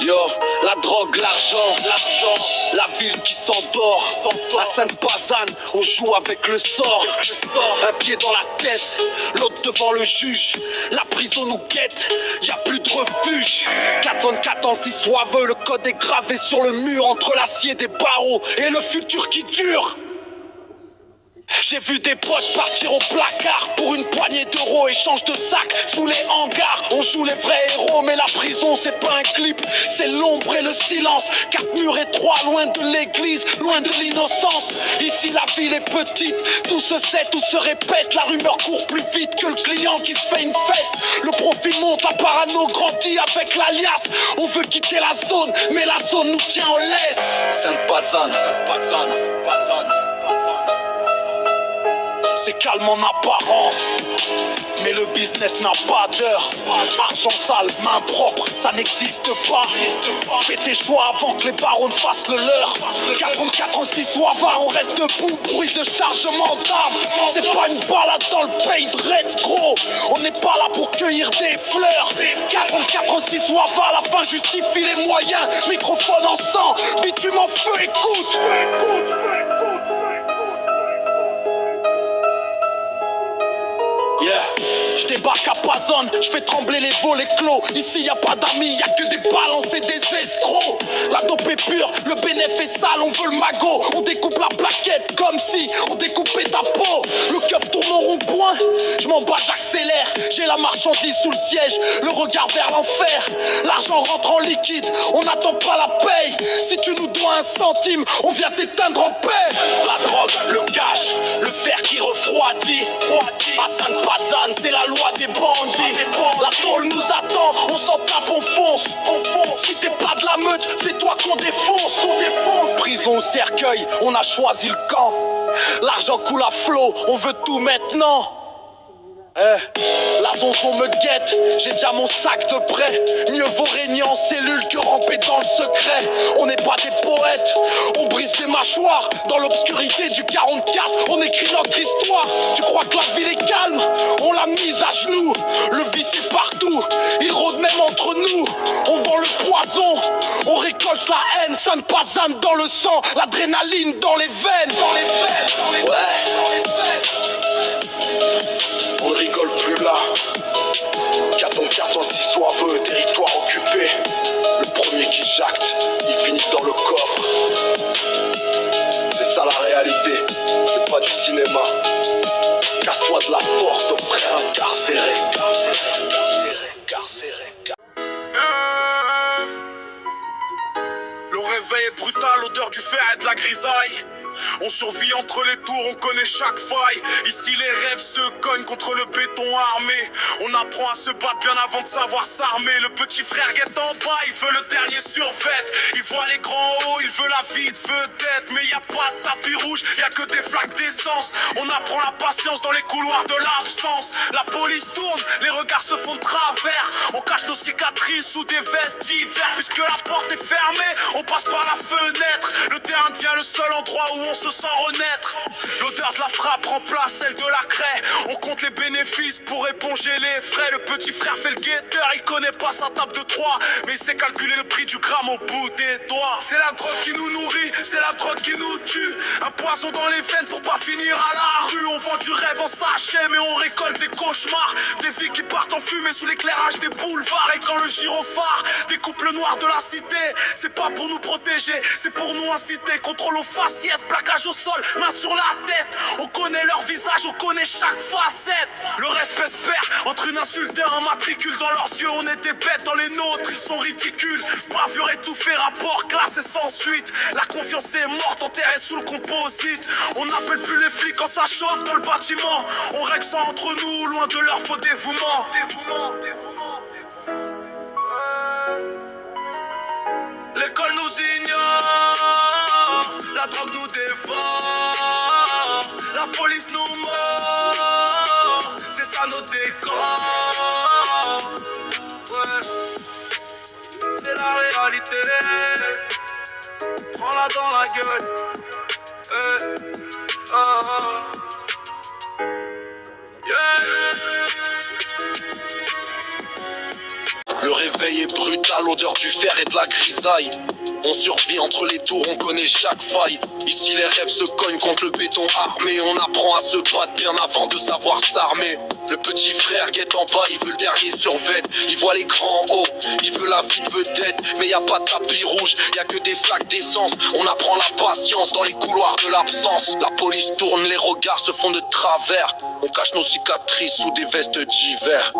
Yo, la drogue, l'argent, la ville qui s'endort. À Sainte-Pazanne, on joue avec le sort. Un pied dans la tête, l'autre devant le juge. La prison nous guette, y a plus de refuge. 4 ans si soiveux, le code est gravé sur le mur. Entre l'acier des barreaux et le futur qui dure. J'ai vu des potes partir au placard pour une poignée d'euros, échange de sacs sous les hangars. On joue les vrais héros, mais la prison c'est pas un clip, c'est l'ombre et le silence. 4 murs étroits, loin de l'église, loin de l'innocence. Ici la ville est petite, tout se sait, tout se répète. La rumeur court plus vite que le client qui se fait une fête. Le profil monte, la parano grandit avec l'alias. On veut quitter la zone, mais la zone nous tient en laisse. Sainte-Pazanne, Sainte-Pazanne, Sainte-Pazanne. C'est calme en apparence, mais le business n'a pas d'heure. Argent sale, main propre, ça n'existe pas. Fais tes choix avant que les barons ne fassent le leur. 44 ans, 6 ou 20, on reste debout, bruit de chargement d'armes. C'est pas une balade dans le pays de Reds, gros. On n'est pas là pour cueillir des fleurs. 44 ans, 6 ou 20, la fin justifie les moyens. Microphone en sang, bitume en feu, écoute. Yeah. Je débarque à Pazanne, je fais trembler les volets clos. Ici y a pas d'amis, y a que des balances et des escrocs. La dope est pure, le bénéfice est sale, on veut le magot. On découpe la plaquette comme si on découpait ta peau. Le keuf tourne au rond-point, je m'en bats, j'accélère. J'ai la marchandise sous le siège, le regard vers l'enfer. L'argent rentre en liquide, on n'attend pas la paye. Si tu nous dois 1 centime, on vient t'éteindre en paix. La drogue, le cash, le fer qui refroidit. À Sainte-Pazanne, c'est la loi des bandits. La tôle nous attend, on s'en tape, on fonce. Si t'es pas de la meute, c'est toi qu'on défonce. Prison au cercueil, on a choisi le camp. L'argent coule à flot, on veut tout maintenant. La zonzon me guette, j'ai déjà mon sac de prêt. Mieux vaut régner en cellule que ramper dans le secret. On n'est pas des poètes, on brise des mâchoires. Dans l'obscurité du 44, on écrit notre histoire. Tu crois que la ville est calme? On l'a mise à genoux. Le vice est partout, il rôde même entre nous. On vend le poison, on récolte la haine. Sainte-Pazanne dans le sang, l'adrénaline dans les veines. Ouais. On rigole plus là. 4 ans, 6 soiveux, territoire occupé. Le premier qui jacte, il finit dans le coffre. C'est ça la réalité, c'est pas du cinéma. Casse-toi de la force, frère incarcéré. Le réveil est brutal, l'odeur du fer et de la grisaille. On survit entre les tours, on connaît chaque faille. Ici les rêves se cognent contre le béton armé. On apprend à se battre bien avant de savoir s'armer. Le petit frère guette en bas, il veut le dernier survêt. Il voit les grands hauts, il veut la vie de vedette. Mais y a pas de tapis rouge, y a que des flaques d'essence. On apprend la patience dans les couloirs de l'absence. La police tourne, les regards se font de travers. On cache nos cicatrices sous des vestes d'hiver. Puisque la porte est fermée, on passe par la fenêtre. Le terrain devient le seul endroit où on se sent renaître. L'odeur de la frappe remplace celle de la craie. On compte les bénéfices pour éponger les frais. Le petit frère fait le guetteur, il connaît pas sa table de 3, mais il sait calculer le prix du gramme au bout des doigts. C'est la drogue qui nous nourrit, c'est la drogue qui nous tue. Un poison dans les veines pour pas finir à la rue. On vend du rêve en sachet, mais on récolte des cauchemars. Des vies qui partent en fumée sous l'éclairage des boulevards. Et quand le gyrophare découpe le noir de la cité, c'est pas pour nous protéger, c'est pour nous inciter. Contrôle aux faciès, plaquage au sol, main sur la tête. On connaît leur visage, on connaît chaque facette. Le respect se perd entre une insulte et un matricule. Dans leurs yeux on est des bêtes, dans les nôtres ils sont ridicules. Bravure étouffée, rapport classé sans suite. La confiance est morte, enterrée sous le composite. On n'appelle plus les flics quand ça chauffe dans le bâtiment. On règle ça entre nous, loin de leur faux dévouement. L'école nous ignore, la drogue nous dévore, la police nous mord, c'est ça nos décors. Ouais, c'est la réalité, prends-la dans la gueule. Yeah. Le réveil veille est brutale, l'odeur du fer et de la grisaille. On survit entre les tours, on connaît chaque faille. Ici les rêves se cognent contre le béton armé. On apprend à se battre bien avant de savoir s'armer. Le petit frère guette en bas, il veut le dernier survêt. Il voit les grands en haut, il veut la vie de vedette. Mais y a pas de tapis rouge, y a que des flaques d'essence. On apprend la patience dans les couloirs de l'absence. La police tourne, les regards se font de travers. On cache nos cicatrices sous des vestes d'hiver.